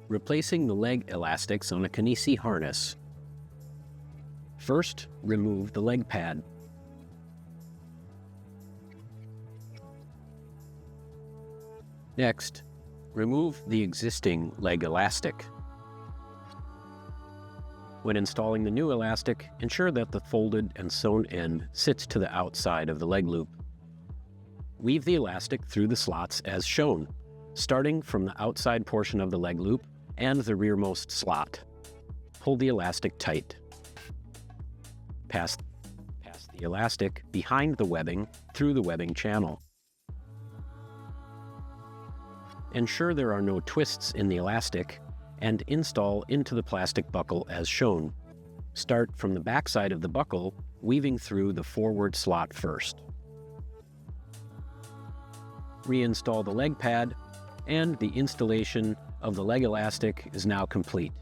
Replacing the leg elastics on a Kinisi harness. First, remove the leg pad. Next, remove the existing leg elastic. When installing the new elastic, ensure that the folded and sewn end sits to the outside of the leg loop. Weave the elastic through the slots as shown, starting from the outside portion of the leg loop and the rearmost slot. Pull the elastic tight. Pass the elastic behind the webbing through the webbing channel. Ensure there are no twists in the elastic and install into the plastic buckle as shown. Start from the back side of the buckle, weaving through the forward slot first. Reinstall the leg pad, and the installation of the leg elastic is now complete.